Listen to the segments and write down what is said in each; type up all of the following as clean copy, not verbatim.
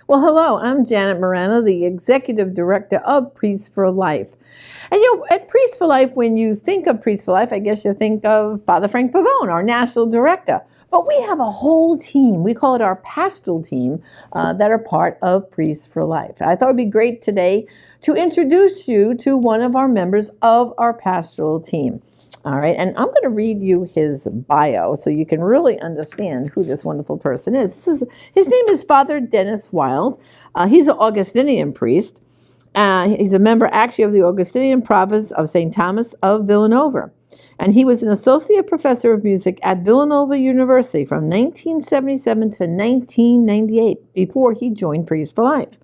Well, hello, I'm Janet Morano, the Executive Director of Priests for Life. And at Priests for Life, when you think of Priests for Life, I guess you think of Father Frank Pavone, our National Director. But we have a whole team, we call it our pastoral team, that are part of Priests for Life. I thought it'd be great today to introduce you to one of our members of our pastoral team. All right, and I'm going to read you his bio so you can really understand who this wonderful person is. His name is Father Dennis Wild. He's an Augustinian priest. He's a member actually of the Augustinian province of St. Thomas of Villanova. And he was an associate professor of music at Villanova University from 1977 to 1998 before he joined Priests for Life.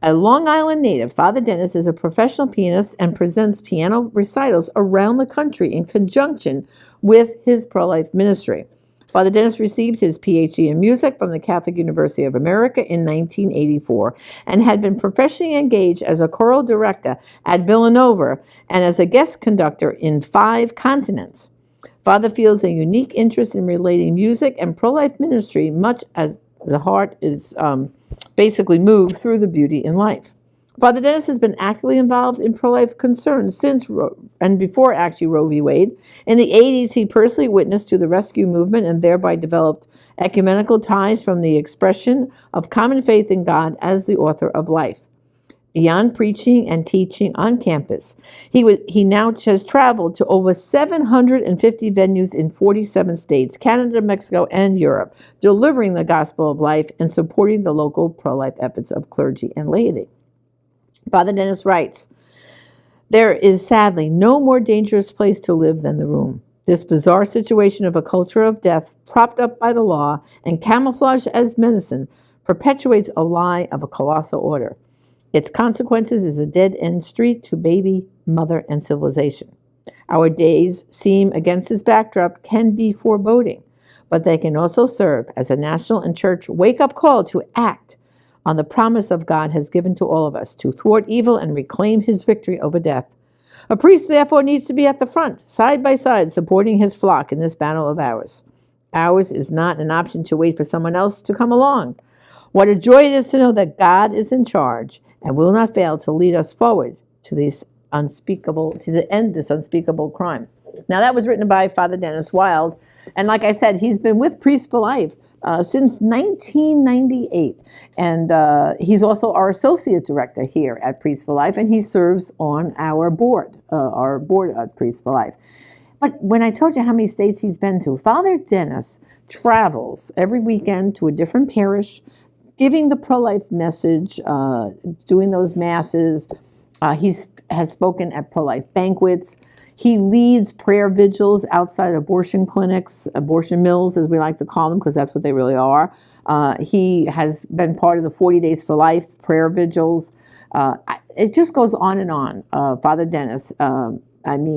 A Long Island native, Father Dennis is a professional pianist and presents piano recitals around the country in conjunction with his pro-life ministry. Father Dennis received his PhD in music from the Catholic University of America in 1984 and had been professionally engaged as a choral director at Villanova and as a guest conductor in 5 continents. Father feels a unique interest in relating music and pro-life ministry, much as the heart is basically moved through the beauty in life. Father Dennis has been actively involved in pro-life concerns since and before actually Roe v. Wade. In the 80s, he personally witnessed to the rescue movement and thereby developed ecumenical ties from the expression of common faith in God as the author of life. Beyond preaching and teaching on campus, he now has traveled to over 750 venues in 47 states, Canada, Mexico, and Europe, delivering the gospel of life and supporting the local pro-life efforts of clergy and laity. Father Dennis writes, "There is sadly no more dangerous place to live than the room. This bizarre situation of a culture of death, propped up by the law and camouflaged as medicine, perpetuates a lie of a colossal order. Its consequences is a dead-end street to baby, mother, and civilization. Our days seem, against this backdrop, can be foreboding, but they can also serve as a national and church wake-up call to act on the promise of God has given to all of us to thwart evil and reclaim his victory over death. A priest, therefore, needs to be at the front, side by side, supporting his flock in this battle of ours. Ours is not an option to wait for someone else to come along. What a joy it is to know that God is in charge and will not fail to lead us forward to the end this unspeakable crime." Now, that was written by Father Dennis Wild, and like I said, he's been with Priests for Life since 1998, and he's also our associate director here at Priests for Life, and he serves on our board at Priests for Life. But when I told you how many states he's been to, Father Dennis travels every weekend to a different parish, giving the pro-life message, doing those masses. He has spoken at pro-life banquets. He leads prayer vigils outside abortion clinics, abortion mills, as we like to call them, because that's what they really are. He has been part of the 40 Days for Life prayer vigils. It just goes on and on. Father Dennis,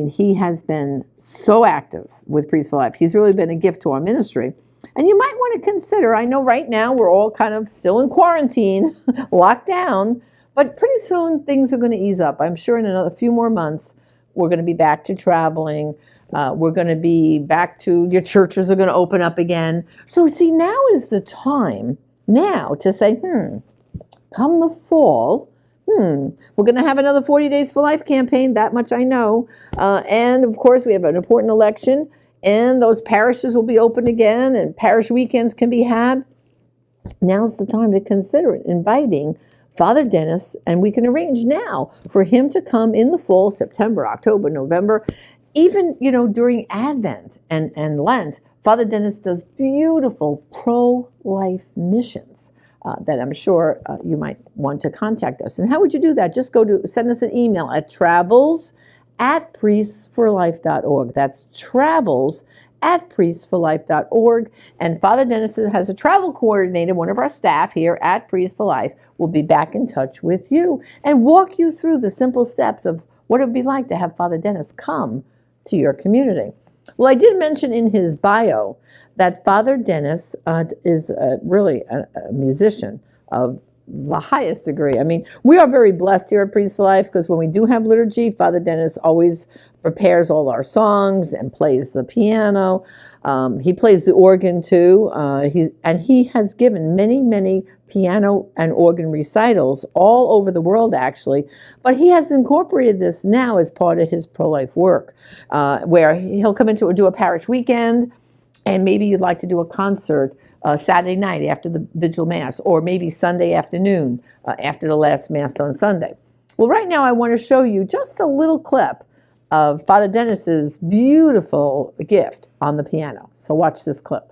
he has been so active with Priests for Life. He's really been a gift to our ministry. And you might want to consider, I know right now we're all kind of still in quarantine, locked down, but pretty soon things are going to ease up. I'm sure in another few more months, we're going to be back to traveling. We're going to be back to, your churches are going to open up again. So see, now is the time now to say, come the fall, we're going to have another 40 Days for Life campaign, that much I know. And of course, we have an important election. And those parishes will be open again, and parish weekends can be had. Now's the time to consider it, inviting Father Dennis, and we can arrange now for him to come in the fall, September, October, November, even, during Advent and Lent. Father Dennis does beautiful pro-life missions that I'm sure you might want to contact us. And how would you do that? Just send us an email at travels@priestsforlife.org. That's travels@priestsforlife.org. And Father Dennis has a travel coordinator, one of our staff here at Priests for Life, will be back in touch with you and walk you through the simple steps of what it would be like to have Father Dennis come to your community. Well, I did mention in his bio that Father Dennis is really a musician of the highest degree. I mean, we are very blessed here at Priest for Life because when we do have liturgy, Father Dennis always prepares all our songs and plays the piano. He plays the organ too. He has given many piano and organ recitals all over the world, actually. But he has incorporated this now as part of his pro-life work, where he'll come into do a parish weekend, and maybe you'd like to do a concert Saturday night after the Vigil Mass, or maybe Sunday afternoon after the last Mass on Sunday. Well, right now I want to show you just a little clip of Father Dennis's beautiful gift on the piano. So watch this clip.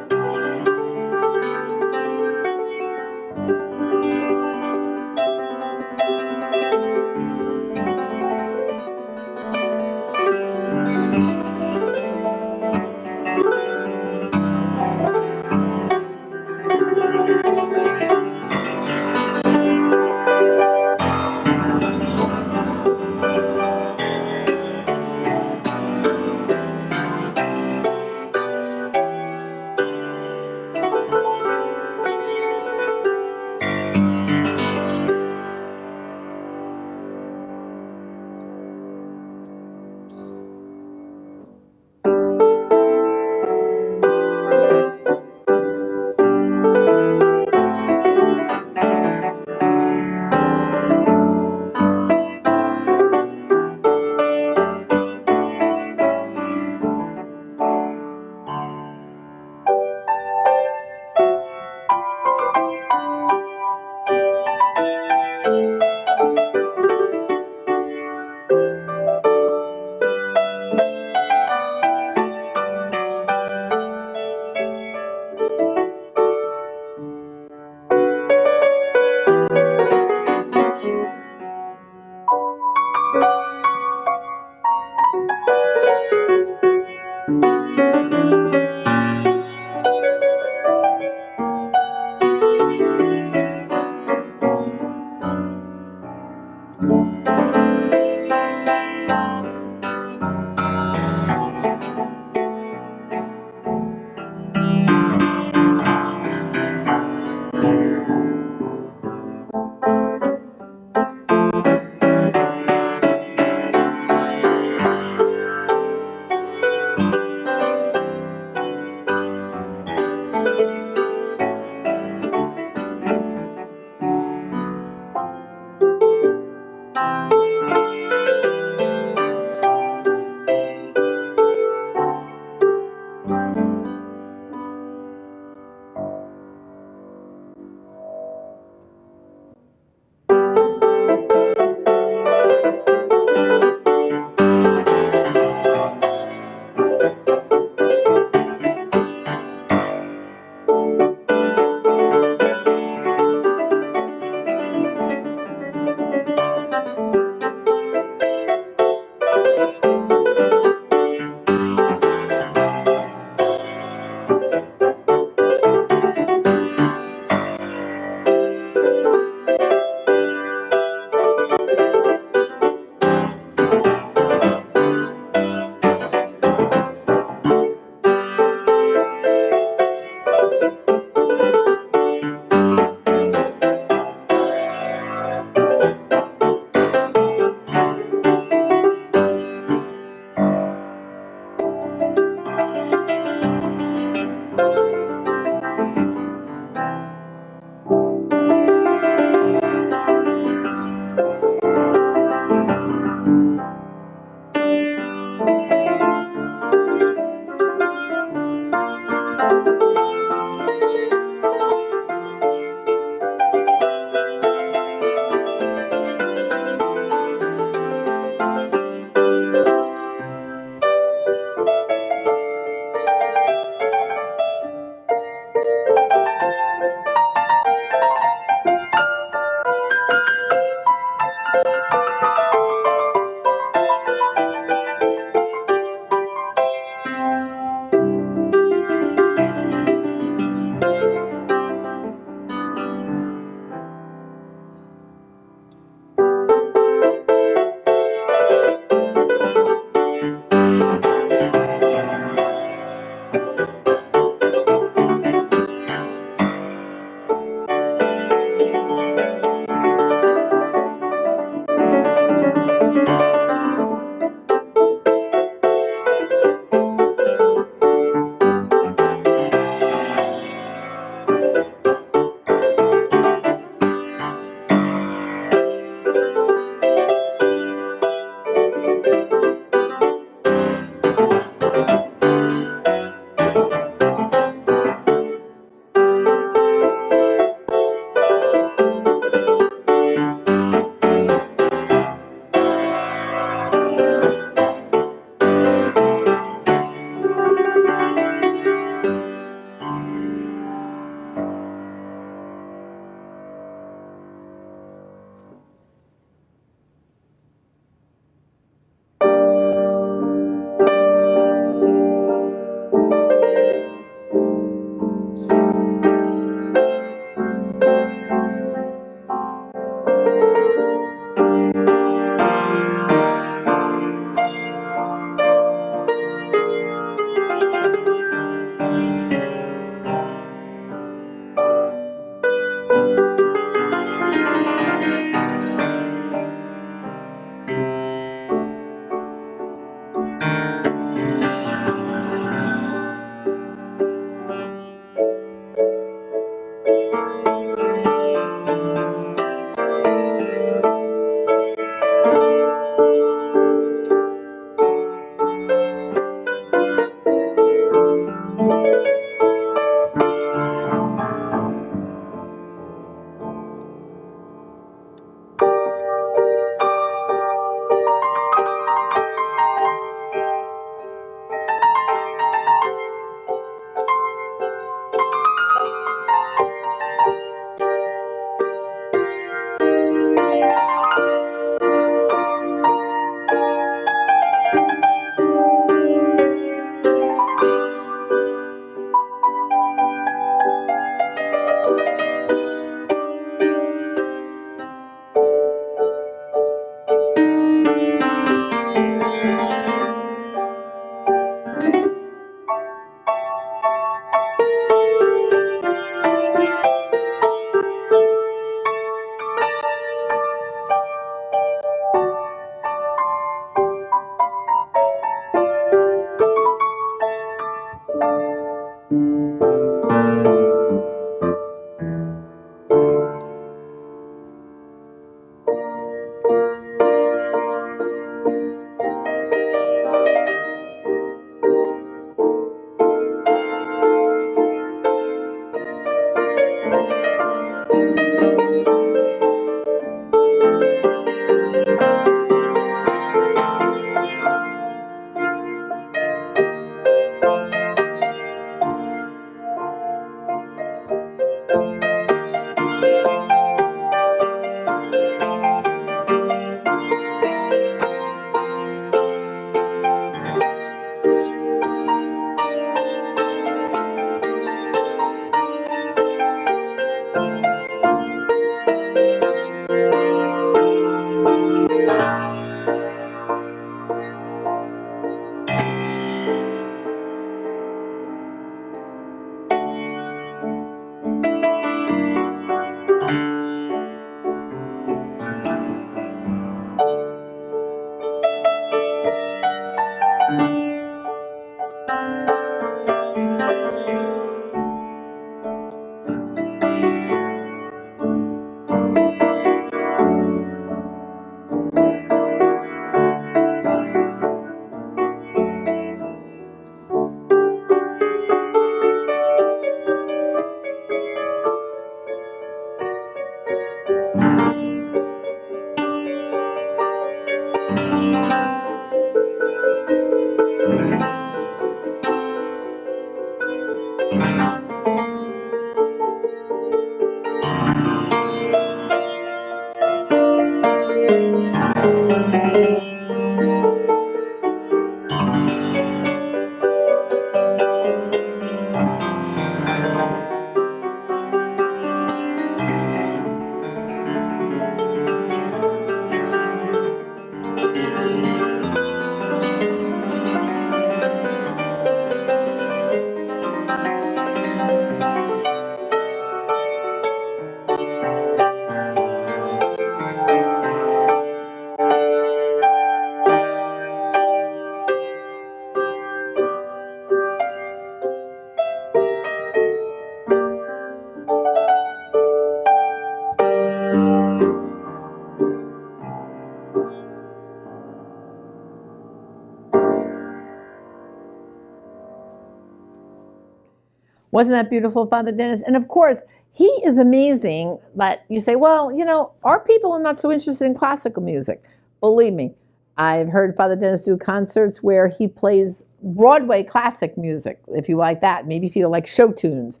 Wasn't that beautiful, Father Dennis? And of course, he is amazing that you say, well, you know, our people are not so interested in classical music. Believe me, I've heard Father Dennis do concerts where he plays Broadway classic music, if you like that. Maybe if you like show tunes,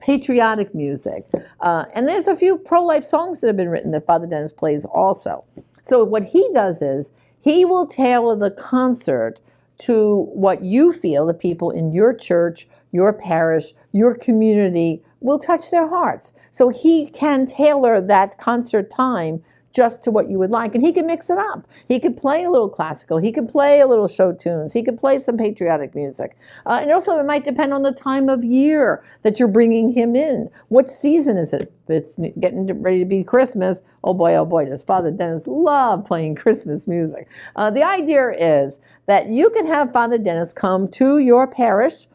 patriotic music. And there's a few pro-life songs that have been written that Father Dennis plays also. So what he does is he will tailor the concert to what you feel the people in your church, your parish, your community will touch their hearts. So he can tailor that concert time just to what you would like. And he can mix it up. He could play a little classical. He could play a little show tunes. He could play some patriotic music. And also it might depend on the time of year that you're bringing him in. What season is it? If it's getting ready to be Christmas, oh boy, does Father Dennis love playing Christmas music. The idea is that you can have Father Dennis come to your parish,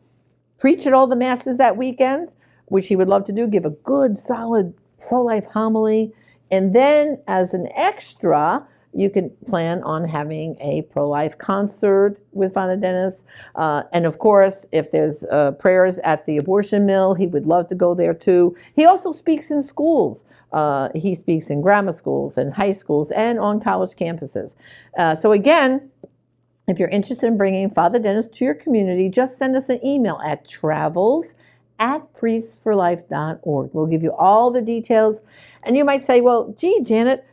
preach at all the masses that weekend, which he would love to do, give a good, solid pro-life homily. And then as an extra, you can plan on having a pro-life concert with Father Dennis. And of course, if there's prayers at the abortion mill, he would love to go there too. He also speaks in schools. He speaks in grammar schools and high schools and on college campuses. So again, if you're interested in bringing Father Dennis to your community, just send us an email at travels@priestsforlife.org. We'll give you all the details. And you might say, well, gee, Janet,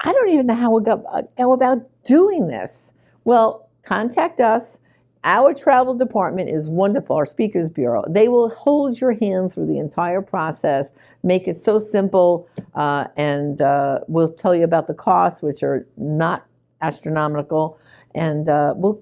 I don't even know how we'll go about doing this. Well, contact us. Our travel department is wonderful, our speakers bureau. They will hold your hand through the entire process, make it so simple, and we'll tell you about the costs, which are not astronomical. And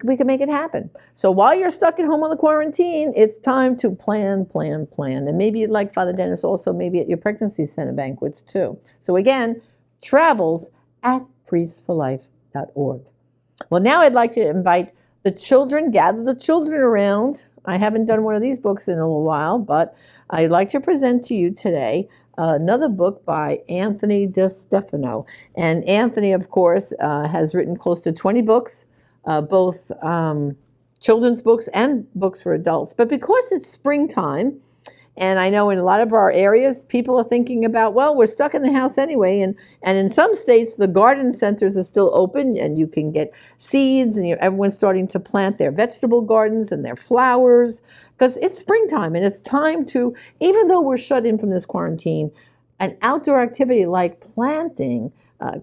we can make it happen. So while you're stuck at home on the quarantine, it's time to plan. And maybe you'd like Father Dennis also maybe at your pregnancy center banquets too. So again, travels@priestsforlife.org. Well, now I'd like to invite the children, gather the children around. I haven't done one of these books in a little while, but I'd like to present to you today another book by Anthony DeStefano. And Anthony, of course, has written close to 20 books, both children's books and books for adults. But because it's springtime, and I know in a lot of our areas, people are thinking about, well, we're stuck in the house anyway. And in some states, the garden centers are still open, and you can get seeds, and everyone's starting to plant their vegetable gardens and their flowers, because it's springtime, and it's time to, even though we're shut in from this quarantine, an outdoor activity like planting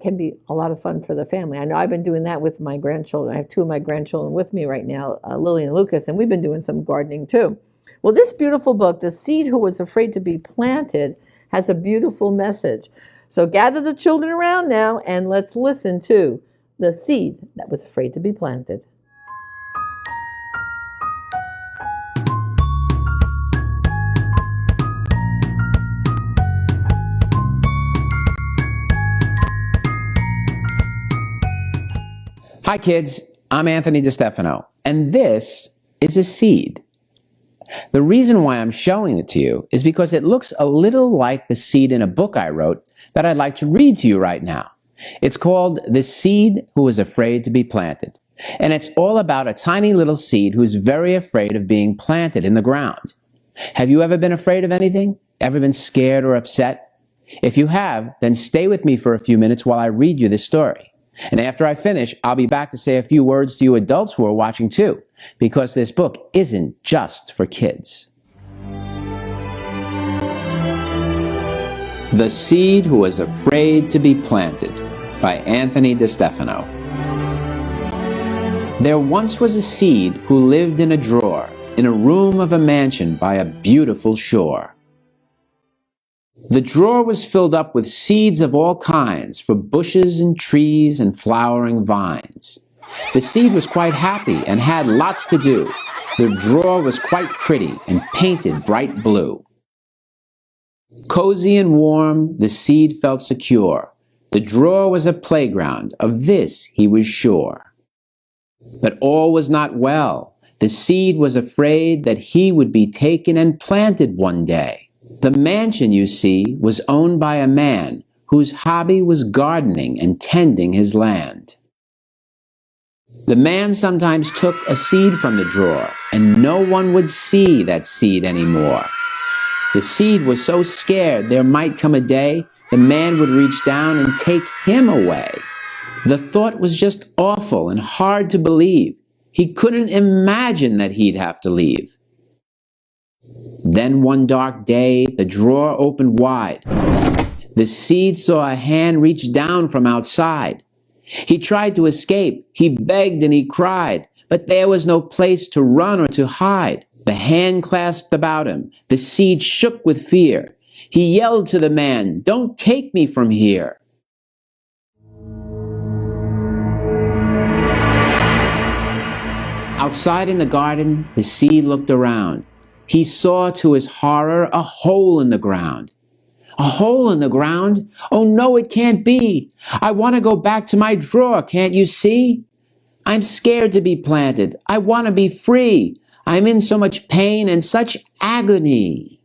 can be a lot of fun for the family. I know I've been doing that with my grandchildren. I have two of my grandchildren with me right now, Lily and Lucas, and we've been doing some gardening too. Well, this beautiful book, The Seed Who Was Afraid to Be Planted, has a beautiful message. So gather the children around now and let's listen to the seed that was afraid to be planted. Hi kids, I'm Anthony DeStefano, and this is a seed. The reason why I'm showing it to you is because it looks a little like the seed in a book I wrote that I'd like to read to you right now. It's called The Seed Who Was Afraid to Be Planted, and it's all about a tiny little seed who's very afraid of being planted in the ground. Have you ever been afraid of anything? Ever been scared or upset? If you have, then stay with me for a few minutes while I read you this story. And after I finish, I'll be back to say a few words to you adults who are watching too, because this book isn't just for kids. The Seed Who Was Afraid to Be Planted by Anthony DeStefano. There once was a seed who lived in a drawer in a room of a mansion by a beautiful shore. The drawer was filled up with seeds of all kinds for bushes and trees and flowering vines. The seed was quite happy and had lots to do. The drawer was quite pretty and painted bright blue. Cozy and warm, the seed felt secure. The drawer was a playground, of this he was sure. But all was not well. The seed was afraid that he would be taken and planted one day. The mansion, you see, was owned by a man whose hobby was gardening and tending his land. The man sometimes took a seed from the drawer, and no one would see that seed anymore. The seed was so scared there might come a day the man would reach down and take him away. The thought was just awful and hard to believe. He couldn't imagine that he'd have to leave. Then one dark day, the drawer opened wide. The seed saw a hand reach down from outside. He tried to escape. He begged and he cried, but there was no place to run or to hide. The hand clasped about him. The seed shook with fear. He yelled to the man, "Don't take me from here." Outside in the garden, the seed looked around. He saw to his horror a hole in the ground. A hole in the ground? Oh no, it can't be. I want to go back to my drawer, can't you see? I'm scared to be planted. I want to be free. I'm in so much pain and such agony.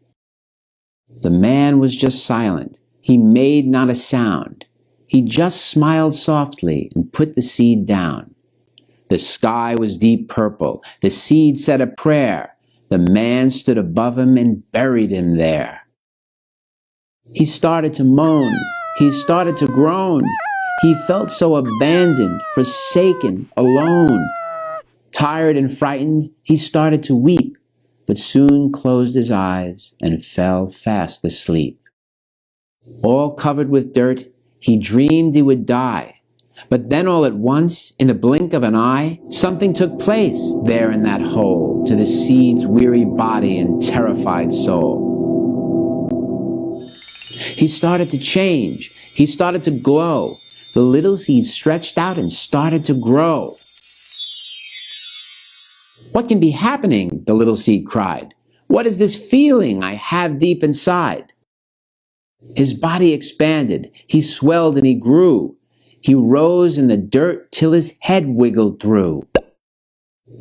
The man was just silent. He made not a sound. He just smiled softly and put the seed down. The sky was deep purple. The seed said a prayer. The man stood above him and buried him there. He started to moan. He started to groan. He felt so abandoned, forsaken, alone. Tired and frightened, he started to weep, but soon closed his eyes and fell fast asleep. All covered with dirt, he dreamed he would die. But then all at once, in the blink of an eye, something took place there in that hole to the seed's weary body and terrified soul. He started to change. He started to glow. The little seed stretched out and started to grow. "What can be happening?" the little seed cried. "What is this feeling I have deep inside?" His body expanded. He swelled and he grew. He rose in the dirt till his head wiggled through.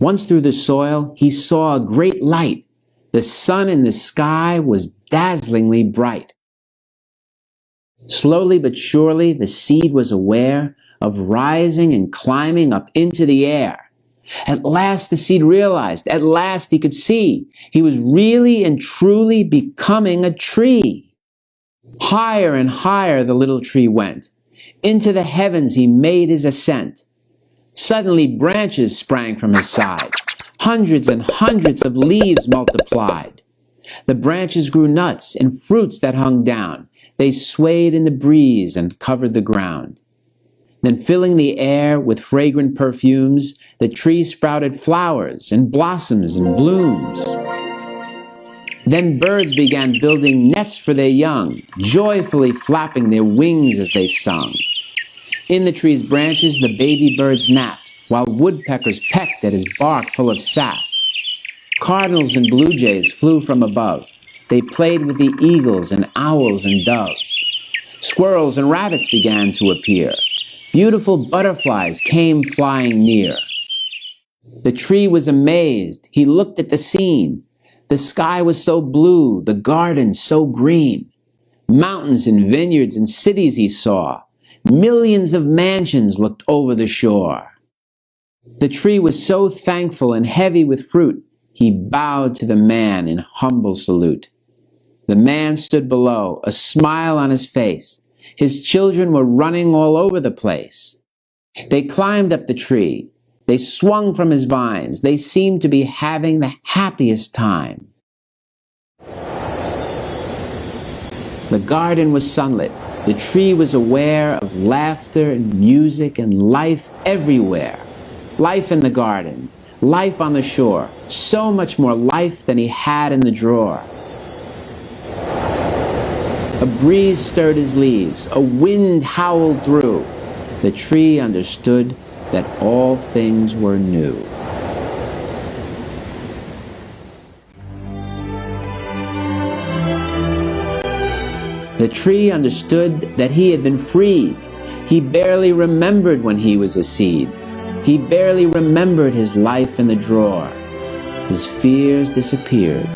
Once through the soil, he saw a great light. The sun in the sky was dazzlingly bright. Slowly but surely, the seed was aware of rising and climbing up into the air. At last the seed realized, at last he could see, he was really and truly becoming a tree. Higher and higher the little tree went. Into the heavens he made his ascent. Suddenly branches sprang from his side. Hundreds and hundreds of leaves multiplied. The branches grew nuts and fruits that hung down. They swayed in the breeze and covered the ground. Then filling the air with fragrant perfumes, the tree sprouted flowers and blossoms and blooms. Then birds began building nests for their young, joyfully flapping their wings as they sung. In the tree's branches the baby birds napped, while woodpeckers pecked at his bark full of sap. Cardinals and blue jays flew from above. They played with the eagles and owls and doves. Squirrels and rabbits began to appear. Beautiful butterflies came flying near. The tree was amazed. He looked at the scene. The sky was so blue, the garden so green. Mountains and vineyards and cities he saw. Millions of mansions looked over the shore. The tree was so thankful and heavy with fruit, he bowed to the man in humble salute. The man stood below, a smile on his face. His children were running all over the place. They climbed up the tree. They swung from his vines. They seemed to be having the happiest time. The garden was sunlit. The tree was aware of laughter and music and life everywhere. Life in the garden, life on the shore, so much more life than he had in the drawer. A breeze stirred his leaves, a wind howled through. The tree understood that all things were new. The tree understood that he had been freed. He barely remembered when he was a seed. He barely remembered his life in the drawer. His fears disappeared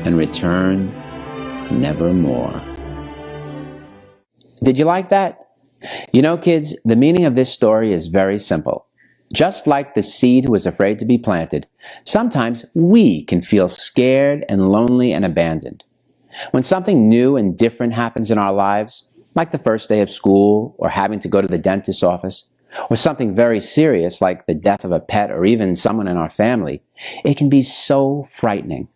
and returned nevermore. Did you like that? You know, kids, the meaning of this story is very simple. Just like the seed who was afraid to be planted, sometimes we can feel scared and lonely and abandoned. When something new and different happens in our lives, like the first day of school or having to go to the dentist's office, or something very serious like the death of a pet or even someone in our family, it can be so frightening.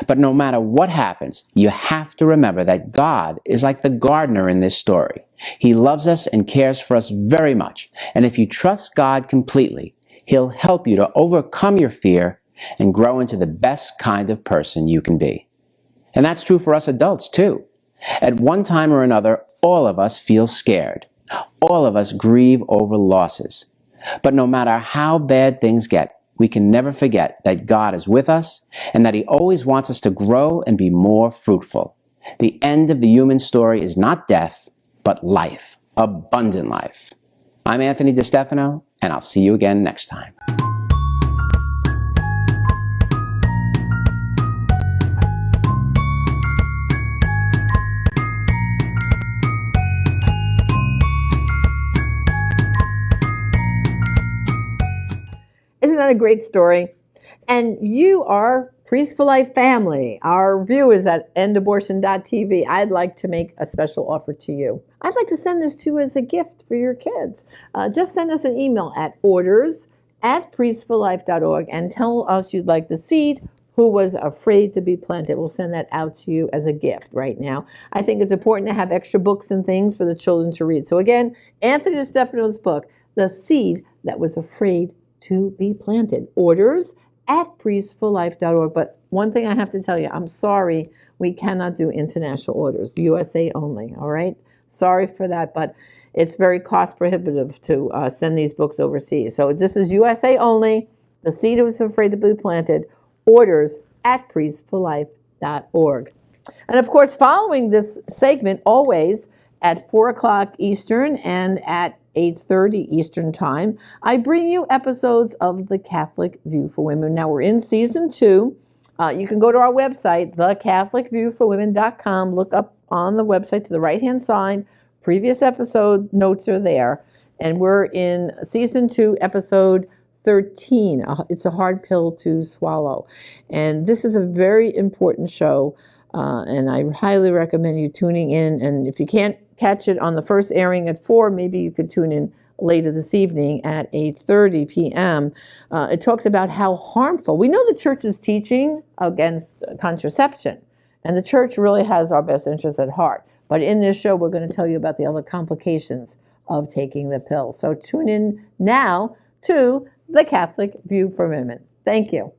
But no matter what happens, you have to remember that God is like the gardener in this story. He loves us and cares for us very much. And if you trust God completely, He'll help you to overcome your fear and grow into the best kind of person you can be. And that's true for us adults too. At one time or another, all of us feel scared. All of us grieve over losses. But no matter how bad things get, we can never forget that God is with us and that He always wants us to grow and be more fruitful. The end of the human story is not death, but life, abundant life. I'm Anthony DeStefano, and I'll see you again next time. Isn't that a great story? And you are Priests for Life family, our viewers at endabortion.tv. I'd like to make a special offer to you. I'd like to send this to you as a gift for your kids. Just send us an email at orders@priestsforlife.org and tell us you'd like the seed who was afraid to be planted. We'll send that out to you as a gift right now. I think it's important to have extra books and things for the children to read. So again, Anthony DeStefano's book, The Seed That Was Afraid to Be Planted. Orders@priestsforlife.org. But one thing I have to tell you, I'm sorry, we cannot do international orders, USA only, all right? Sorry for that, but it's very cost prohibitive to send these books overseas. So this is USA only, The Seed That Was Afraid to Be Planted, orders@priestsforlife.org. And of course, following this segment, always at 4 o'clock Eastern and at 8:30 Eastern Time, I bring you episodes of The Catholic View for Women. Now, we're in Season 2. You can go to our website, thecatholicviewforwomen.com. Look up on the website to the right-hand side. Previous episode notes are there. And we're in Season 2, Episode 13. It's a hard pill to swallow. And this is a very important show. And I highly recommend you tuning in. And if you can't catch it on the first airing at 4, maybe you could tune in later this evening at 8:30 p.m. It talks about how harmful. We know the church's teaching against contraception, and the church really has our best interests at heart. But in this show, we're going to tell you about the other complications of taking the pill. So tune in now to The Catholic View for Women. Thank you.